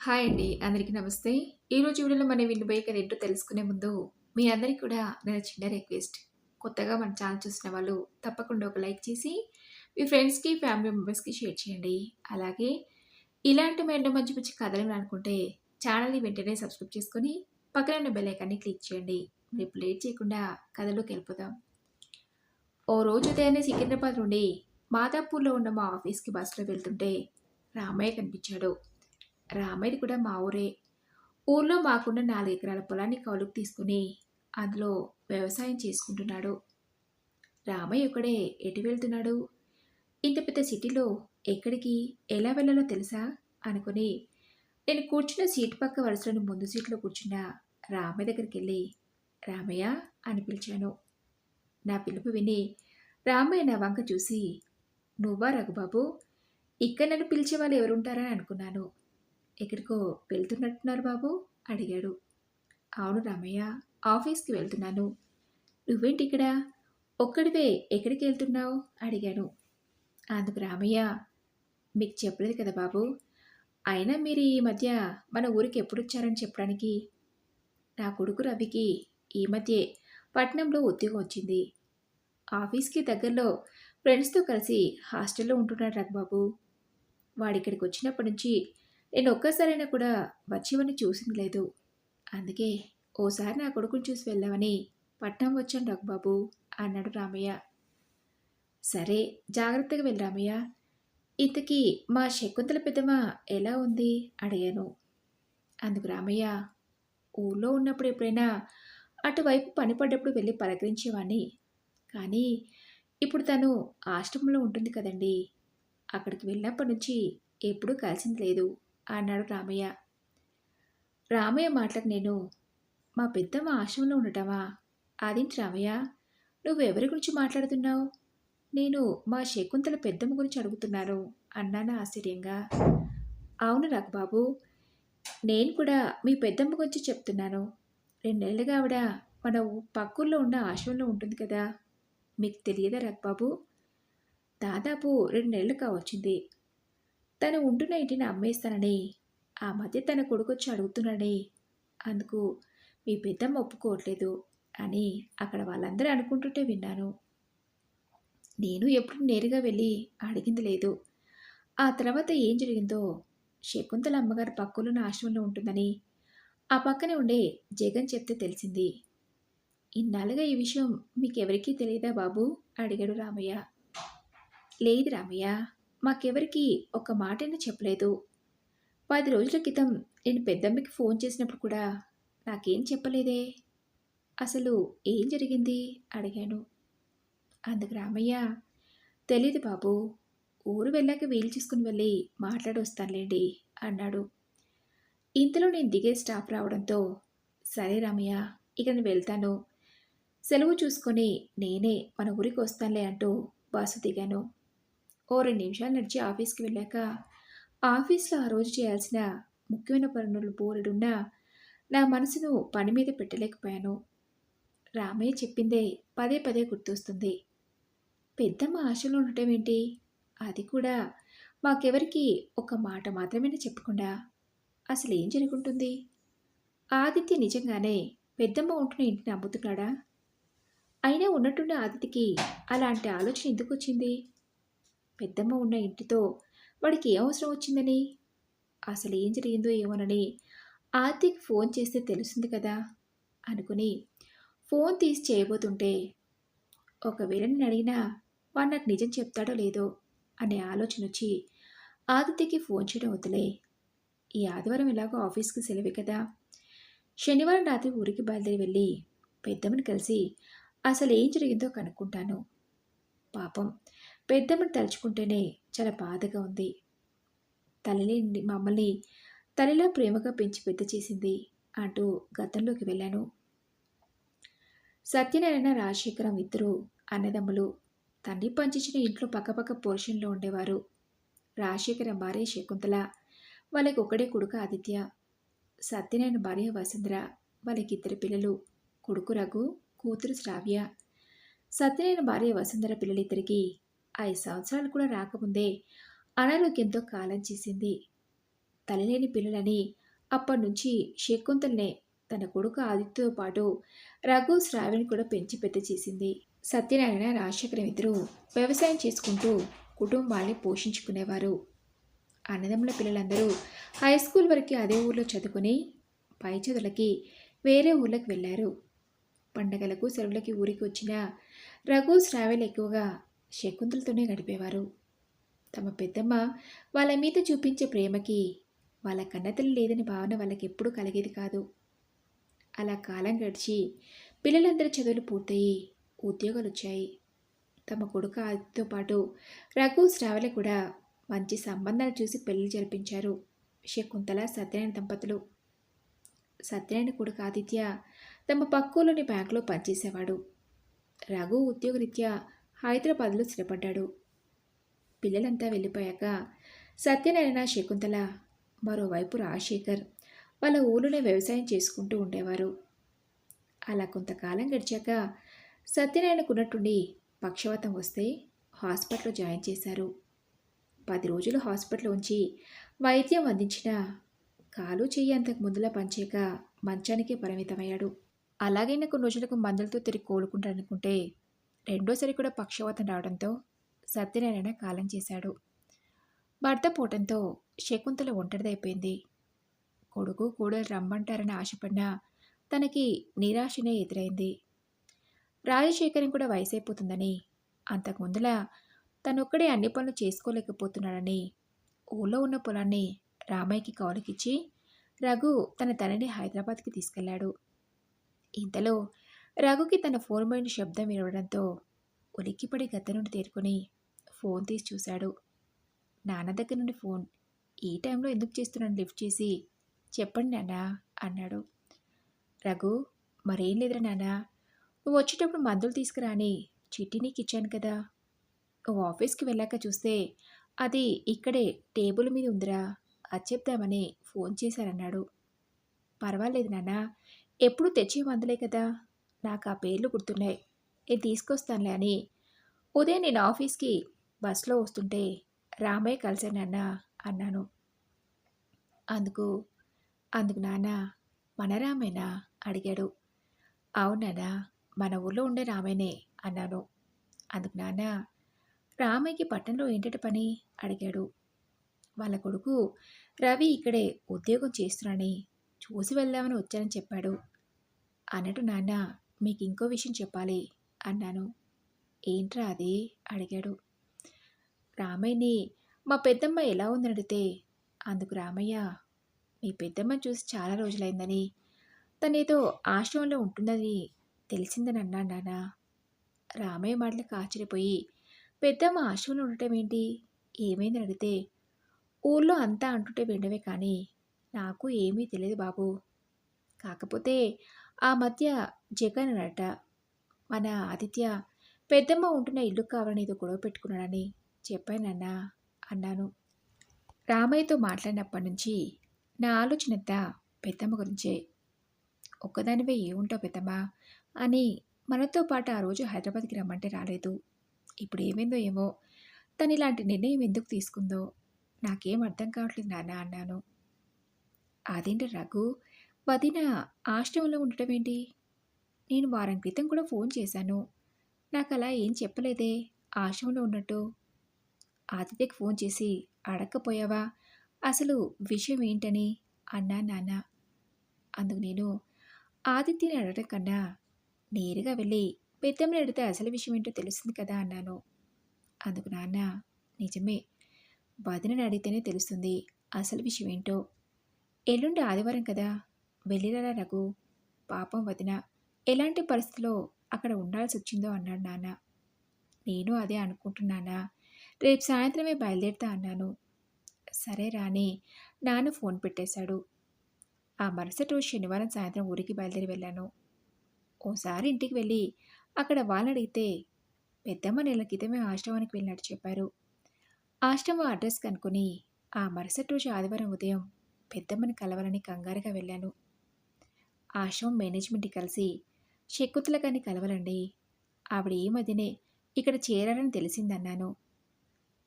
Hi అండి. అందరికీ నమస్తే. ఈరోజు వీడియోలో మనం వినబోయే కథ ఏంటో తెలుసుకునే ముందు, మీ అందరికి కూడా నా చిన్న రిక్వెస్ట్. కొత్తగా మన ఛానల్ చూసిన వాళ్ళు తప్పకుండా ఒక లైక్ చేసి, మీ ఫ్రెండ్స్‌కి, ఫ్యామిలీ మెంబర్స్‌కి షేర్ చేయండి. అలాగే ఇలాంటి మరెన్నో మంచి మంచి కథలు వినాలనుకుంటే ఛానల్‌ని వెంటనే సబ్స్క్రైబ్ చేసుకొని, పక్కన ఉన్న బెల్ ఐకాన్‌ని క్లిక్ చేయండి. మరి ఇప్పుడు లేట్ చేయకుండా కథలోకెళ్ళిపోదాం. ఓ రోజు ఉదయాన్నే సికింద్రాబాద్ నుండి మాదాపూర్‌లో ఉన్న మా ఆఫీస్‌కి బస్సులో వెళ్తుంటే రామయ్య కనిపించాడు. రామయ్యది కూడా మా ఊరే. ఊర్లో మాకున్న 4 ఎకరాల పొలాన్ని కౌలుకు తీసుకుని అందులో వ్యవసాయం చేసుకుంటున్నాడు. రామయ్య ఒక్కడే ఎటు వెళ్తున్నాడు? ఇంత పెద్ద సిటీలో ఎక్కడికి, ఎలా వెళ్ళాలో తెలుసా? అనుకుని నేను కూర్చున్న సీటు పక్క వరుసలోని ముందు సీట్లో కూర్చున్న రామయ్య దగ్గరికెళ్ళి రామయ్య అని పిలిచాను. నా పిలుపు విని రామయ్య నా వంక చూసి నువ్వా రఘుబాబు? ఇక్కడ నన్ను పిలిచే వాళ్ళు ఎవరుంటారని అనుకున్నాను. ఎక్కడికో వెళ్తున్నట్టున్నారు బాబు అడిగాడు. అవును రామయ్య, ఆఫీస్కి వెళ్తున్నాను. నువ్వేంటిక్కడ ఒక్కడివే ఎక్కడికి వెళ్తున్నావు అడిగాను. అందుకు రామయ్య, మీకు చెప్పలేదు కదా బాబు, అయినా మీరు ఈ మధ్య మన ఊరికి ఎప్పుడొచ్చారని చెప్పడానికి. నా కొడుకు రవికి ఈ మధ్యే పట్నంలో ఉద్యోగం వచ్చింది. ఆఫీస్కి దగ్గరలో ఫ్రెండ్స్తో కలిసి హాస్టల్లో ఉంటున్నాడు రఘుబాబు. వాడిక్కడికి వచ్చినప్పటి నుంచి నేను ఒక్కసారైనా కూడా వచ్చేవని చూసింది లేదు. అందుకే ఓసారి నా కొడుకుని చూసి వెళ్దామని పట్నం వచ్చాను రఘుబాబు అన్నాడు రామయ్య. సరే, జాగ్రత్తగా వెళ్ళి రామయ్య. ఇంతకీ మా శకుంతల పెద్దమ్మ ఎలా ఉంది అడిగాను. అందుకు రామయ్య, ఊళ్ళో ఉన్నప్పుడు ఎప్పుడైనా అటువైపు పని పడ్డప్పుడు వెళ్ళి పలకరించేవాణ్ణి. కానీ ఇప్పుడు తను ఆశ్రమంలో ఉంటుంది కదండి. అక్కడికి వెళ్ళినప్పటి నుంచి ఎప్పుడూ కలిసింది లేదు అన్నాడు రామయ్య. రామయ్య మాటలకు నేను, మా పెద్దమ్మ ఆశ్రమంలో ఉండటమా? అదేంటి రామయ్య, నువ్వెవరి గురించి మాట్లాడుతున్నావు? నేను మా శకుంతల పెద్దమ్మ గురించి అడుగుతున్నాను అన్నాను ఆశ్చర్యంగా. అవును రఘుబాబు, నేను కూడా మీ పెద్దమ్మ గురించి చెప్తున్నాను. 2 నెలలుగా ఆవిడ మన పక్కూర్లో ఉన్న ఆశ్రమంలో ఉంటుంది కదా. మీకు తెలియదా రఘుబాబు? దాదాపు 2 నెలలు కావచ్చింది. తను ఉంటున్న ఇంటిని అమ్మేస్తానని ఆ మధ్య తన కొడుకొచ్చి అడుగుతున్నాడని. అందుకు మీ పెద్దమ్మ ఒప్పుకోవట్లేదు అని అక్కడ వాళ్ళందరూ అనుకుంటుంటే విన్నాను. నేను ఎప్పుడు నేరుగా వెళ్ళి అడిగింది లేదు. ఆ తర్వాత ఏం జరిగిందో, శకుంతల అమ్మగారు పక్కలోని ఆశ్రమంలో ఉంటుందని ఆ పక్కనే ఉండే జగన్ చెప్తే తెలిసింది. ఇన్నాళ్ళుగా ఈ విషయం మీకెవరికీ తెలియదా బాబు అడిగాడు రామయ్య. లేదు రామయ్య, మాకెవరికీ ఒక్క మాటైనా చెప్పలేదు. 10 రోజుల క్రితం నేను పెద్దమ్మకి ఫోన్ చేసినప్పుడు కూడా నాకేం చెప్పలేదే. అసలు ఏం జరిగింది అడిగాను. అందుకు రామయ్య, తెలీదు బాబు, ఊరు వెళ్ళాక వీలు చూసుకుని వెళ్ళి మాట్లాడొస్తానులేండి అన్నాడు. ఇంతలో నేను దిగే స్టాప్ రావడంతో సరే రామయ్య, ఇక నేను వెళ్తాను. సెలవు చూసుకొని నేనే మన ఊరికి వస్తానులే అంటూ బస్సు దిగాను. ఓ 2 నిమిషాలు నడిచి ఆఫీస్కి వెళ్ళాక ఆఫీస్లో ఆ రోజు చేయాల్సిన ముఖ్యమైన పనులు బోలెడున్నా నా మనసును పని మీద పెట్టలేకపోయాను. రామయ్య చెప్పిందే పదే పదే గుర్తొస్తుంది. పెద్దమ్మ ఆశలో ఉండటం ఏంటి? అది కూడా మాకెవరికి ఒక మాట మాత్రమే చెప్పకుండా. అసలేం జరుగుంటుంది? ఆదిత్య నిజంగానే పెద్దమ్మ ఉంటున్న ఇంటిని అమ్ముతున్నాడా? అయినా ఉన్నట్టుండి ఆదిత్యకి అలాంటి ఆలోచన ఎందుకొచ్చింది? పెద్దమ్మ ఉన్న ఇంటితో వాడికి ఏం అవసరం వచ్చిందని? అసలు ఏం జరిగిందో ఏమోనని ఆదిత్యకి ఫోన్ చేస్తే తెలుస్తుంది కదా అనుకుని ఫోన్ తీసి చేయబోతుంటే, ఒకవేళ నేను అడిగినా వాడు నాకు నిజం చెప్తాడో లేదో అనే ఆలోచన వచ్చి ఆదిత్యకి ఫోన్ చేయడం వదిలే. ఈ ఆదివారం ఎలాగో ఆఫీస్కి సెలవే కదా. శనివారం రాత్రి ఊరికి బయలుదేరి వెళ్ళి పెద్దమ్మని కలిసి అసలు ఏం జరిగిందో కనుక్కుంటాను. పాపం పెద్దమ్మని తలుచుకుంటేనే చాలా బాధగా ఉంది. తల్లిని మమ్మల్ని తల్లిలా ప్రేమగా పెంచి పెద్ద చేసింది అంటూ గతంలోకి వెళ్ళాను. సత్యనారాయణ, రాజశేఖరం ఇద్దరు అన్నదమ్ములు. తండ్రి పంచించిన ఇంట్లో పక్కపక్క పోర్షన్లో ఉండేవారు. రాజశేఖరం భార్య శకుంతల, వాళ్ళకి ఒకడే కొడుకు ఆదిత్య. సత్యనారాయణ భార్య వసుంధర, వాళ్ళకి 2 పిల్లలు, కొడుకు రఘు, కూతురు శ్రావ్య. సత్యనారాయణ భార్య వసుంధర పిల్లలిద్దరికీ 5 సంవత్సరాలు కూడా రాకముందే అనారోగ్యంతో కాలం చేసింది. తల్లిలేని పిల్లలని అప్పటినుంచి శకుంతలనే తన కొడుకు ఆదిత్యతో పాటు రఘు శ్రావ్యని కూడా పెంచి పెద్ద చేసింది. సత్యనారాయణ రాజశేఖరం ఇద్దరూ వ్యవసాయం చేసుకుంటూ కుటుంబాన్ని పోషించుకునేవారు. అన్నదమ్ముల పిల్లలందరూ హై స్కూల్ వరకు అదే ఊర్లో చదువుకుని పై చదువులకి వేరే ఊర్లకు వెళ్ళారు. పండగలకు సెలవులకి ఊరికి వచ్చిన రఘు శ్రావ్యలు ఎక్కువగా శకుంతలతోనే గడిపేవారు. తమ పెద్దమ్మ వాళ్ళ మీద చూపించే ప్రేమకి వాళ్ళ కన్నతల్లి లేదని భావన వాళ్ళకి ఎప్పుడూ కలిగేది కాదు. అలా కాలం గడిచి పిల్లలందరి చదువులు పూర్తయి ఉద్యోగాలు వచ్చాయి. తమ కొడుకు ఆదితో పాటు రఘు శ్రావ్యలు కూడా మంచి సంబంధాలు చూసి పెళ్లి జరిపించారు శకుంతల సత్యనారాయణ దంపతులు. సత్యనారాయణ కొడుకు ఆదిత్య తమ పక్కూలోని బ్యాంకులో పనిచేసేవాడు. రఘు ఉద్యోగరీత్యా హైదరాబాద్లో స్థిరపడ్డాడు. పిల్లలంతా వెళ్ళిపోయాక సత్యనారాయణ శకుంతల మరోవైపు రాజశేఖర్ వాళ్ళ ఊళ్ళోనే వ్యవసాయం చేసుకుంటూ ఉండేవారు. అలా కొంతకాలం గడిచాక సత్యనారాయణకున్నట్టుండి పక్షవాతం వస్తే హాస్పిటల్లో జాయిన్ చేశారు. 10 రోజులు హాస్పిటల్లో ఉంచి వైద్యం అందించినా కాలు చెయ్యి అంతకు ముందులా పనిచేయక మంచానికే పరిమితమయ్యాడు. అలాగైనా కొన్ని రోజులకు మందులతో తిరిగి కోలుకుంటాడనుకుంటే రెండోసారి కూడా పక్షవాతం రావడంతో సత్యనారాయణ కాలం చేశాడు. భర్త పోవటంతో శకుంతల ఒంటరిదైపోయింది. కొడుకు కోడలు రమ్మంటారని ఆశపడినా తనకి నిరాశనే ఎదురైంది. రాజశేఖరం కూడా వయసైపోతుందని, అంతకుముందులా తనొక్కడే అన్ని పనులు చేసుకోలేకపోతున్నాడని ఊళ్ళో ఉన్న పొలాన్ని రామయ్యకి కౌలుకిచ్చి రఘు తన తనని హైదరాబాద్కి తీసుకెళ్లాడు. ఇంతలో రఘుకి తన ఫోన్ పోయిన శబ్దం వినవడంతో ఉలిక్కిపడి గద్ద నుండి తేరుకొని ఫోన్ తీసి చూశాడు. నాన్న దగ్గర నుండి ఫోన్. ఈ టైంలో ఎందుకు చేస్తున్నాను లిఫ్ట్ చేసి, చెప్పండి నాన్న అన్నాడు. రఘు, మరేం లేదురా నాన్న, నువ్వు వచ్చేటప్పుడు మందులు తీసుకురా అని చిట్టి నీకు ఇచ్చాను కదా. నువ్వు ఆఫీస్కి వెళ్ళాక చూస్తే అది ఇక్కడే టేబుల్ మీద ఉందిరా, అది చెప్దామని ఫోన్ చేశారన్నాడు. పర్వాలేదు నాన్న, ఎప్పుడు తెచ్చే మందులే కదా, నాకు ఆ పేర్లు గుర్తున్నాయి, నేను తీసుకొస్తానులే అని ఉదయం నేను ఆఫీస్కి బస్లో వస్తుంటే రామయ్య కలిశానన్న అన్నాను. అందుకు అందుకు నాన్న మన రామేనా అడిగాడు. అవునానా, మన ఊళ్ళో ఉండే రామేనే అన్నాను. అందుకు నాన్న రామయ్యకి పట్టణంలో ఏంటంటే పని అడిగాడు. వాళ్ళ కొడుకు రవి ఇక్కడే ఉద్యోగం చేస్తున్నానని చూసి వెళ్దామని వచ్చానని చెప్పాడు. అన్నట్టు నాన్న మీకు ఇంకో విషయం చెప్పాలి అన్నాను. ఏంట్రా అది అడిగాడు. రామయ్యని మా పెద్దమ్మ ఎలా ఉందని అడిగితే అందుకు రామయ్య మీ పెద్దమ్మని చూసి చాలా రోజులైందని, తనేదో ఆశ్రమంలో ఉంటుందని తెలిసిందని అన్నాడు నాన్న. రామయ్య మాటలకు ఆశ్చర్యపోయి పెద్దమ్మ ఆశ్రమంలో ఉండటం ఏంటి, ఏమైందని అడిగితే ఊళ్ళో అంతా అంటుంటే వినడమే కానీ నాకు ఏమీ తెలియదు బాబు. కాకపోతే ఆ మధ్య జగన్ అన్నట మన ఆదిత్య పెద్దమ్మ ఉంటున్న ఇల్లు కావాలని ఏదో గొడవ పెట్టుకున్నాడని చెప్పానన్నా అన్నాను. రామయ్యతో మాట్లాడినప్పటి నుంచి నా ఆలోచనంతా పెద్దమ్మ గురించే. ఒక్కదానివే ఏముంటావు పెద్దమ్మ అని మనతో పాటు ఆ రోజు హైదరాబాద్కి రమ్మంటే రాలేదు. ఇప్పుడు ఏమైందో ఏమో, తను ఇలాంటి నిర్ణయం ఎందుకు తీసుకుందో నాకేం అర్థం కావట్లేదు నాన్న అన్నాను. అదేంటి రఘు, వదిన ఆశ్రమంలో ఉండటం ఏంటి? నేను వారం క్రితం కూడా ఫోన్ చేశాను, నాకు అలా ఏం చెప్పలేదే ఆశ్రమంలో ఉన్నట్టు. ఆదిత్యకి ఫోన్ చేసి అడగకపోయావా అసలు విషయం ఏంటని అన్నా నాన్న. అందుకు నేను ఆదిత్యని అడగడం కన్నా నేరుగా వెళ్ళి పెద్దమ్మని అడిగితే అసలు విషయం ఏంటో తెలుస్తుంది కదా అన్నాను. అందుకు నాన్న నిజమే, వదినని అడిగితేనే తెలుస్తుంది అసలు విషయం ఏంటో. ఎల్లుండి ఆదివారం కదా, వెళ్ళిరారా రఘు, పాపం వదిన ఎలాంటి పరిస్థితిలో అక్కడ ఉండాల్సి వచ్చిందో అన్నాడు నాన్న. నేను అదే అనుకుంటున్నానా, రేపు సాయంత్రమే బయలుదేరుతా అన్నాను. సరే రాని నాన్న ఫోన్ పెట్టేశాడు. ఆ మరుసటి రోజు శనివారం సాయంత్రం ఊరికి బయలుదేరి వెళ్ళాను. ఓసారి ఇంటికి వెళ్ళి అక్కడ వాళ్ళని అడిగితే పెద్దమ్మ నెల క్రితమే ఆశ్రమానికి వెళ్ళినట్టు చెప్పారు. ఆశ్రమం అడ్రస్ కనుక్కొని ఆ మరుసటి రోజు ఆదివారం ఉదయం పెద్దమ్మని కలవాలని కంగారుగా వెళ్ళాను. ఆశ్రమం మేనేజ్మెంట్కి కలిసి శకుంతల గారిని కలవాలండి, ఆవిడ ఈ మధ్యనే ఇక్కడ చేరారని తెలిసిందన్నాను.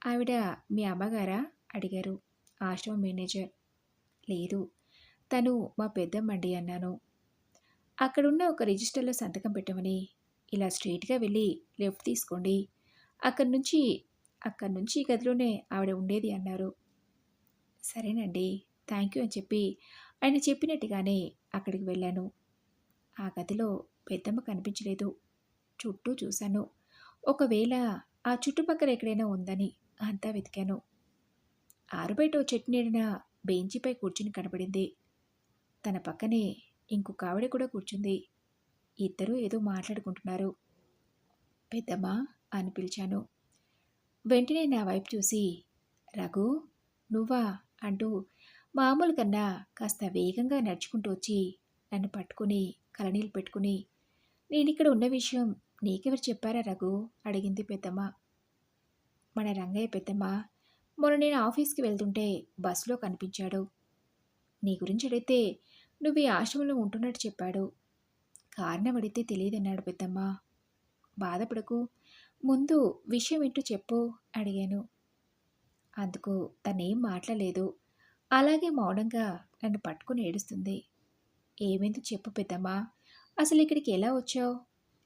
ఆవిడ మీ అమ్మగారా అడిగారు ఆశ్రమం మేనేజర్. లేదు, తను మా పెద్దమ్మండి అన్నాను. అక్కడున్న ఒక రిజిస్టర్‌లో సంతకం పెట్టమని, ఇలా స్ట్రెయిట్‌గా వెళ్ళి లెఫ్ట్ తీసుకోండి. అక్కడి నుంచి అక్కడి నుంచి ఈ గదిలోనే ఆవిడ ఉండేది అన్నారు. సరేనండి. థాంక్ యూ అని చెప్పి ఆయన చెప్పినట్టుగానే అక్కడికి వెళ్ళాను. ఆ గదిలో పెద్దమ్మ కనిపించలేదు. చుట్టూ చూశాను. ఒకవేళ ఆ చుట్టుపక్కల ఎక్కడైనా ఉందని అంతా వెతికాను. ఆరుబయట ఓ చెట్టు నీడన బెంచిపై కూర్చుని కనబడింది. తన పక్కనే ఇంకొక ఆవిడ కూడా కూర్చుంది. ఇద్దరూ ఏదో మాట్లాడుకుంటున్నారు. పెద్దమ్మా అని పిలిచాను. వెంటనే నా వైపు చూసి, రఘు, నువ్వా అంటూ మామూలు కన్నా కాస్త వేగంగా నడుచుకుంటూ వచ్చి నన్ను పట్టుకుని కలనీళ్ళు పెట్టుకుని, నేనిక్కడ ఉన్న విషయం నీకెవరు చెప్పారా రఘు అడిగింది పెద్దమ్మ. మన రంగయ్య పెద్దమ్మ. మొన్న నేను ఆఫీస్కి వెళ్తుంటే బస్సులో కనిపించాడు. నీ గురించి అడిగితే నువ్వు ఈ ఆశ్రమంలో ఉంటున్నట్టు చెప్పాడు. కారణం అడిగితే తెలియదన్నాడు పెద్దమ్మ. బాధపడకు, ముందు విషయం ఏంటో చెప్పు అడిగాను. అందుకు తనేం మాట్లాడలేదు. అలాగే మౌనంగా నన్ను పట్టుకుని ఏడుస్తుంది. ఏమైందో చెప్పు పెద్దమ్మా, అసలు ఇక్కడికి ఎలా వచ్చావు?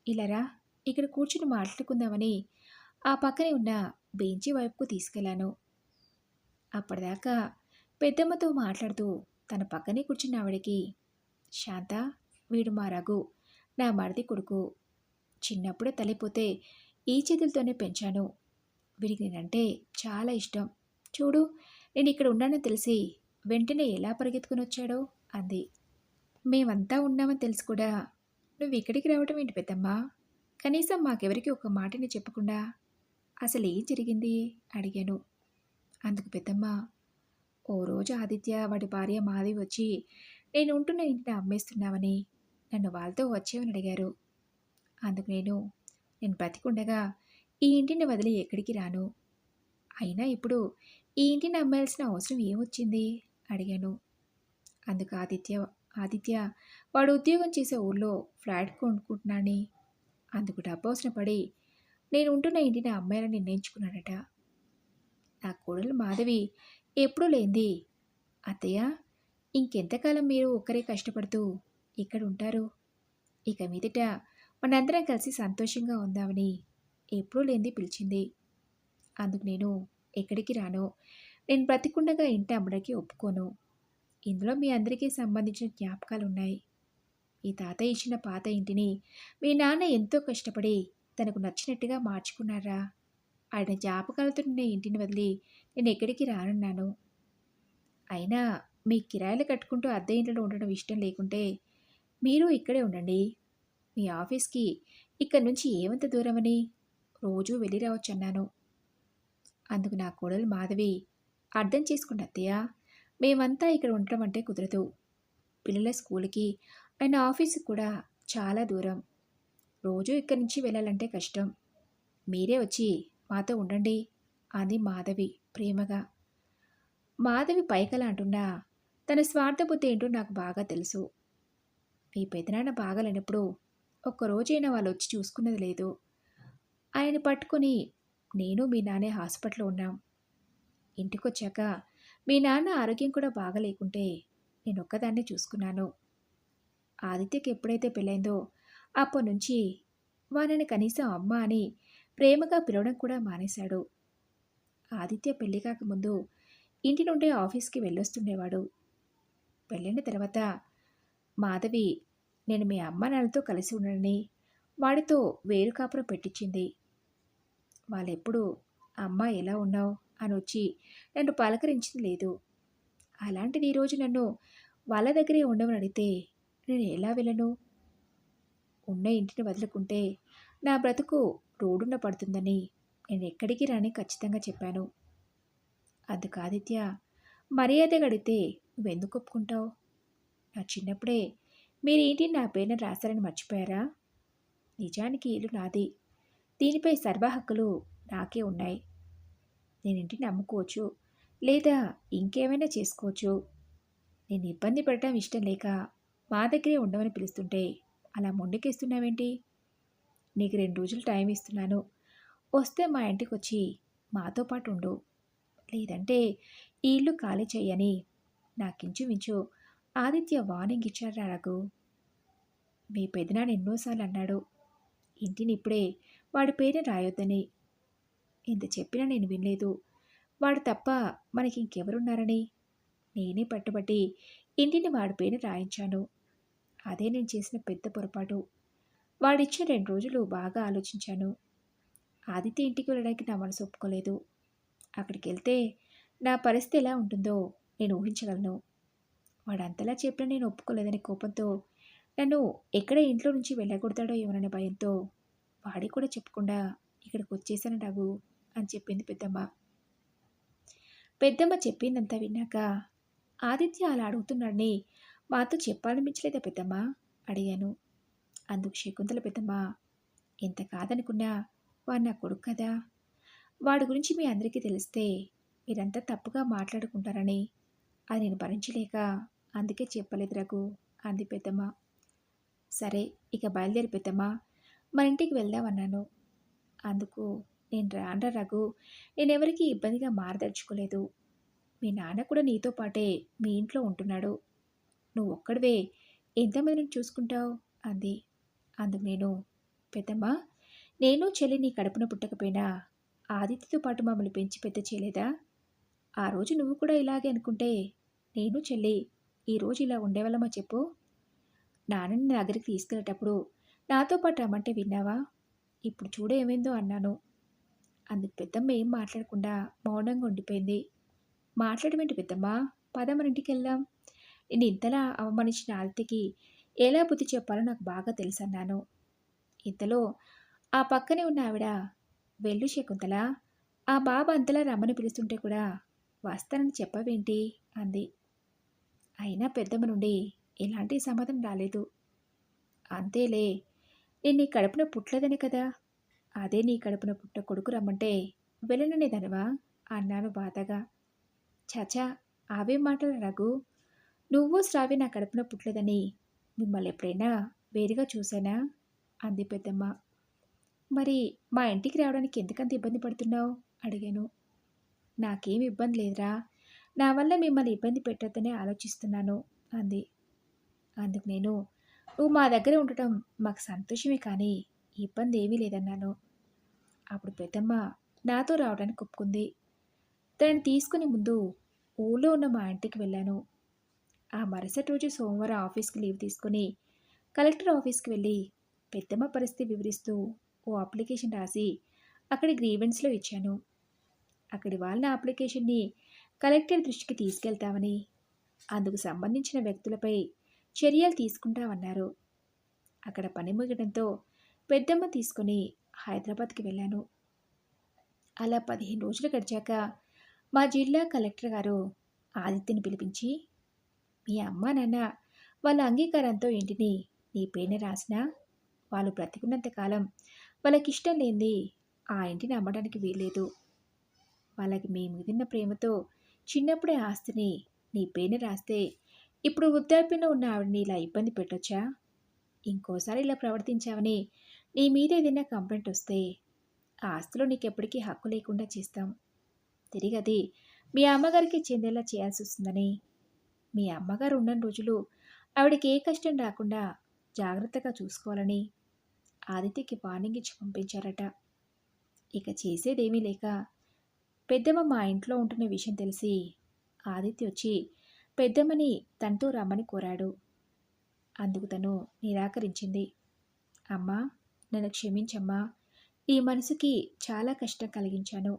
ఇలా రా, ఇక్కడ కూర్చుని మాట్లాడుకుందామని ఆ పక్కనే ఉన్న బెంచి వైపుకు తీసుకెళ్లాను. అప్పటిదాకా పెద్దమ్మతో మాట్లాడుతూ తన పక్కనే కూర్చున్న ఆవిడకి, శాంత, వీడు మా రఘు, నా మరిది కొడుకు. చిన్నప్పుడే తల్లిపోతే ఈ చేతులతోనే పెంచాను. వీడికి నేనంటే చాలా ఇష్టం. చూడు, నేను ఇక్కడ ఉన్నానని తెలిసి వెంటనే ఎలా పరిగెత్తుకుని వచ్చాడో అంది. మేమంతా ఉన్నామని తెలిసి కూడా నువ్వు ఇక్కడికి రావటం ఏంటి పెద్దమ్మా? కనీసం మాకెవరికి ఒక మాటని చెప్పకుండా అసలు ఏం జరిగింది అడిగాను. అందుకు పెద్దమ్మ, ఓ రోజు ఆదిత్య వాడి భార్య మాధవి వచ్చి నేను ఉంటున్న ఇంటిని అమ్మేస్తున్నామని నన్ను వాళ్ళతో వచ్చేవని అడిగారు. అందుకు నేను బతికుండగా ఈ ఇంటిని వదిలి ఎక్కడికి రాను. అయినా ఇప్పుడు ఈ ఇంటిని అమ్మాల్సిన అవసరం ఏమొచ్చింది అడిగాను. అందుకు ఆదిత్య వాడు ఉద్యోగం చేసే ఊర్లో ఫ్లాట్ కొనుక్కుంటున్నాని, అందుకు డబ్బు అవసరం పడి నేను ఉంటున్న ఇంటిని అమ్మాయిలని నిర్ణయించుకున్నాడట. నా కోడలు మాధవి ఎప్పుడూ లేంది, అత్తయ్య, ఇంకెంతకాలం మీరు ఒక్కరే కష్టపడుతూ ఇక్కడ ఉంటారు? ఇక మీదట మనందరం కలిసి సంతోషంగా ఉందామని ఎప్పుడూ లేంది పిలిచింది. అందుకు నేను ఎక్కడికి రాను. నేను బ్రతికుండగా ఇంటి అమ్మడానికి ఒప్పుకోను. ఇందులో మీ అందరికీ సంబంధించిన జ్ఞాపకాలున్నాయి. ఈ తాతయ్య ఇచ్చిన పాత ఇంటిని మీ నాన్న ఎంతో కష్టపడి తనకు నచ్చినట్టుగా మార్చుకున్నారా? ఆయన జ్ఞాపకాలతో నిన్న ఇంటిని వదిలి నేను ఎక్కడికి రానున్నాను. అయినా మీ కిరాయిలు కట్టుకుంటూ అద్దె ఇంట్లో ఉండడం ఇష్టం లేకుంటే మీరు ఇక్కడే ఉండండి. మీ ఆఫీస్కి ఇక్కడి నుంచి ఏమంత దూరమని రోజూ వెళ్ళి రావచ్చన్నాను. అందుకు నా కోడలు మాధవి, అర్థం చేసుకోండి అత్తయ్య, మేమంతా ఇక్కడ ఉండటం అంటే కుదరదు. పిల్లల స్కూల్కి ఆయన ఆఫీస్కి కూడా చాలా దూరం. రోజూ ఇక్కడి నుంచి వెళ్ళాలంటే కష్టం. మీరే వచ్చి మాతో ఉండండి అంది మాధవి ప్రేమగా. మాధవి పైకలా అంటున్నా తన స్వార్థబుద్ధి ఏంటో నాకు బాగా తెలుసు. మీ పెదనాన్న బాగాలేనప్పుడు ఒక్కరోజైనా వాళ్ళు వచ్చి చూసుకున్నది లేదు. ఆయన పట్టుకొని నేను మీ నాన్నే హాస్పిటల్లో ఉన్నాం. ఇంటికొచ్చాక మీ నాన్న ఆరోగ్యం కూడా బాగలేకుంటే నేనొక్కదాన్నే చూసుకున్నాను. ఆదిత్యకి ఎప్పుడైతే పెళ్ళైందో అప్పటినుంచి వారిని కనీసం అమ్మ అని ప్రేమగా పిలవడం కూడా మానేశాడు. ఆదిత్య పెళ్లి కాకముందు ఇంటి నుండి ఆఫీస్కి వెళ్ళొస్తుండేవాడు. పెళ్ళైన తర్వాత మాధవి నేను మీ అమ్మ నాన్నతో కలిసి ఉండనని వాడితో వేరు కాపురం పెట్టించింది. వాళ్ళెప్పుడు అమ్మ ఎలా ఉన్నావు అని వచ్చి నన్ను పలకరించింది లేదు. అలాంటిది ఈరోజు నన్ను వాళ్ళ దగ్గరే ఉండమని అడిగితే నేను ఎలా వెళ్ళను? ఉన్న ఇంటిని వదులుకుంటే నా బ్రతుకు రోడ్డున పడుతుందని నేను ఎక్కడికి రాని ఖచ్చితంగా చెప్పాను. అందుకు ఆదిత్య, మర్యాదగా అడిగితే నువ్వెందుకు ఒప్పుకుంటావు? నా చిన్నప్పుడే మీరు ఇంటిని నా పేరున రాశారని మర్చిపోయారా? నిజానికి ఇల్లు నాది. దీనిపై సర్వ హక్కులు నాకే ఉన్నాయి. నేను ఇంటిని అమ్ముకోవచ్చు, లేదా ఇంకేమైనా చేసుకోవచ్చు. నేను ఇబ్బంది పడటం ఇష్టం లేక మా దగ్గరే ఉండమని పిలుస్తుంటే అలా మొండికేస్తున్నావేంటి? నీకు 2 రోజులు టైం ఇస్తున్నాను. వస్తే మా ఇంటికొచ్చి మాతో పాటు ఉండు. లేదంటే ఈ ఇల్లు ఖాళీ చెయ్యని నాకించుమించు ఆదిత్య వార్నింగ్ ఇచ్చాడురా రఘు. మీ పెదనాన్న ఎన్నోసార్లు అన్నాడు, ఇంటిని ఇప్పుడే వాడి పేరున రాయొద్దని. ఇంత చెప్పినా నేను వినలేదు. వాడు తప్ప మనకి ఇంకెవరున్నారని నేనే పట్టుబట్టి ఇంటిని వాడి పేరున రాయించాను. అదే నేను చేసిన పెద్ద పొరపాటు. వాడిచ్చిన 2 రోజులు బాగా ఆలోచించాను. ఆదిత్య ఇంటికి వెళ్ళడానికి నా మనసు ఒప్పుకోలేదు. అక్కడికెళ్తే నా పరిస్థితి ఎలా ఉంటుందో నేను ఊహించగలను. వాడంతలా చెప్పినా నేను ఒప్పుకోలేదని కోపంతో నన్ను ఎక్కడ ఇంట్లో నుంచి వెళ్ళగొడతాడో ఏమోననే భయంతో వాడికి కూడా చెప్పకుండా ఇక్కడికొచ్చేసాను రఘు అని చెప్పింది పెద్దమ్మ. పెద్దమ్మ చెప్పిందంతా విన్నాక, ఆదిత్య అలా అడుగుతున్నాడని మాతో చెప్పాలనిపించలేదా పెద్దమ్మ అడిగాను. అందుకు శకుంతల పెద్దమ్మ, ఎంత కాదనుకున్నా వాడు నా కొడుకు కదా. వాడి గురించి మీ అందరికీ తెలిస్తే మీరంతా తప్పుగా మాట్లాడుకుంటారని అది నేను భరించలేక అందుకే చెప్పలేదు రఘు అంది పెద్దమ్మ. సరే, ఇక బయలుదేరి పెద్దమ్మ, మన ఇంటికి వెళ్దామన్నాను. అందుకు నేను రాన్రా రఘు, నేనెవరికీ ఇబ్బందిగా మారదలుచుకోలేదు. మీ నాన్న కూడా నీతో పాటే మీ ఇంట్లో ఉంటున్నాడు. నువ్వు ఒక్కడివే ఎంతమందిని చూసుకుంటావు అంది. అందుకు నేను, పెద్దమ్మ, నేను చెల్లి నీ కడుపున పుట్టకపోయినా ఆదిత్యతో పాటు మమ్మల్ని పెంచి పెద్ద చేయలేదా? ఆ రోజు నువ్వు కూడా ఇలాగే అనుకుంటే నేను చెల్లి ఈరోజు ఇలా ఉండేవాళ్ళమా చెప్పు? నాన్నని నా దగ్గరికి తీసుకెళ్ళేటప్పుడు నాతో పాటు రమ్మంటే విన్నావా? ఇప్పుడు చూడు ఏమైందో అన్నాను. అందుకు పెద్దమ్మ ఏం మాట్లాడకుండా మౌనంగా ఉండిపోయింది. మాట్లాడమేంటి పెద్దమ్మా, పద మన ఇంటికెళ్దాం. నేను ఇంతలా అవమానించిన ఆదిత్యకి ఎలా బుద్ధి చెప్పాలో నాకు బాగా తెలుసన్నాను. ఇంతలో ఆ పక్కనే ఉన్న ఆవిడ, వెళ్ళు శకుంతల, ఆ బాబు అంతలా రమ్మని పిలుస్తుంటే కూడా వస్తానని చెప్పవేంటి అంది. అయినా పెద్దమ్మ నుండి ఎలాంటి సమాధానం రాలేదు. అంతేలే, నేను నీ కడుపున పుట్టలేదని కదా. అదే నీ కడుపున పుట్ట కొడుకు రమ్మంటే వెళ్ళననేదనవా అన్నాను బాధగా. చచా, అవేం మాటలు రఘు. నువ్వు శ్రావ్య నా కడుపున పుట్టలేదని మిమ్మల్ని ఎప్పుడైనా వేరుగా చూశానా అంది పెద్దమ్మ. మరి మా ఇంటికి రావడానికి ఎందుకంత ఇబ్బంది పడుతున్నావు అడిగాను. నాకేం ఇబ్బంది లేదురా, నా వల్ల మిమ్మల్ని ఇబ్బంది పెట్టొద్దనే ఆలోచిస్తున్నాను అంది. అందుకు నేను, నువ్వు మా దగ్గర ఉండటం మాకు సంతోషమే కానీ ఇబ్బంది ఏమీ లేదన్నాను. అప్పుడు పెద్దమ్మ నాతో రావడానికి ఒప్పుకుంది. తనని తీసుకుని ముందు ఊళ్ళో ఉన్న మా ఇంటికి వెళ్ళాను. ఆ మరుసటి రోజు సోమవారం ఆఫీస్కి లీవ్ తీసుకుని కలెక్టర్ ఆఫీస్కి వెళ్ళి పెద్దమ్మ పరిస్థితి వివరిస్తూ ఓ అప్లికేషన్ రాసి అక్కడి గ్రీవెన్స్లో ఇచ్చాను. అక్కడి వాళ్ళ అప్లికేషన్ని కలెక్టర్ దృష్టికి తీసుకెళ్తామని, అందుకు సంబంధించిన వ్యక్తులపై చర్యలు తీసుకుంటామన్నారు. అక్కడ పని ముగడంతో పెద్దమ్మ తీసుకుని హైదరాబాద్కి వెళ్ళాను. అలా 15 రోజులు గడిచాక మా జిల్లా కలెక్టర్ గారు ఆదిత్యని పిలిపించి, మీ అమ్మ నాన్న వాళ్ళ అంగీకారంతో ఇంటిని నీ పేరున రాసినా వాళ్ళు బ్రతికున్నంత కాలం వాళ్ళకిష్టం లేనిది ఆ ఇంటిని అమ్మడానికి వీల్లేదు. వాళ్ళకి మీ మీదున్న ప్రేమతో చిన్నప్పుడే ఆస్తిని నీ పేరున రాస్తే ఇప్పుడు వృద్ధాప్యంలో ఉన్న ఆవిడని ఇలా ఇబ్బంది పెట్టొచ్చా? ఇంకోసారి ఇలా ప్రవర్తించావని నీ మీద ఏదైనా కంప్లైంట్ వస్తే ఆ ఆస్తిలో నీకెప్పటికీ హక్కు లేకుండా చేస్తాం. తిరిగి అది మీ అమ్మగారికి చెందేలా చేయాల్సి వస్తుందని, మీ అమ్మగారు ఉన్న రోజులు ఆవిడకి ఏ కష్టం రాకుండా జాగ్రత్తగా చూసుకోవాలని ఆదిత్యకి వార్నింగ్ ఇచ్చి పంపించారట. ఇక చేసేదేమీ లేక పెద్దమ్మ మా ఇంట్లో ఉంటున్న విషయం తెలిసి ఆదిత్య వచ్చి పెద్దమ్మని తనతో రమ్మని కోరాడు. అందుకు తను నిరాకరించింది. అమ్మా, నన్ను క్షమించమ్మా, నీ మనసుకి చాలా కష్టం కలిగించాను.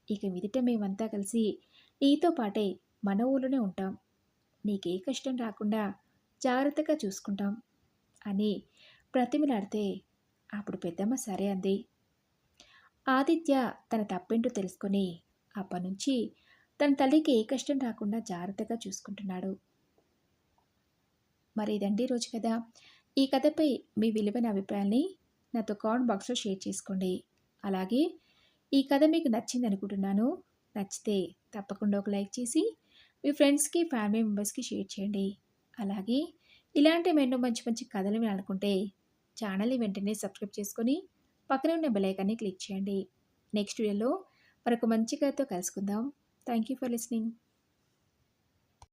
ఇక మీదట మేమంతా కలిసి నీతో పాటే మన ఊళ్ళోనే ఉంటాం. నీకే కష్టం రాకుండా జాగ్రత్తగా చూసుకుంటాం అని బ్రతిమిలాడితే అప్పుడు పెద్దమ్మ సరే అంది. ఆదిత్య తన తప్పేంటో తెలుసుకొని అప్పటినుంచి తన తల్లికి ఏ కష్టం రాకుండా జాగ్రత్తగా చూసుకుంటున్నాడు. మరి ఇదండి రోజు కథ. ఈ కథపై మీ విలువైన అభిప్రాయాన్ని నాతో కామెంట్ బాక్స్లో షేర్ చేసుకోండి. అలాగే ఈ కథ మీకు నచ్చింది అనుకుంటున్నాను. నచ్చితే తప్పకుండా ఒక లైక్ చేసి మీ ఫ్రెండ్స్కి, ఫ్యామిలీ మెంబర్స్కి షేర్ చేయండి. అలాగే ఇలాంటి ఎన్నో మంచి మంచి కథలు వినాలనుకుంటే ఛానల్ని వెంటనే సబ్స్క్రైబ్ చేసుకొని పక్కనే ఉన్న బెల్ ఐకాన్ని క్లిక్ చేయండి. నెక్స్ట్ వీడియోలో మరొక మంచి కథతో కలుసుకుందాం. Thank you for listening.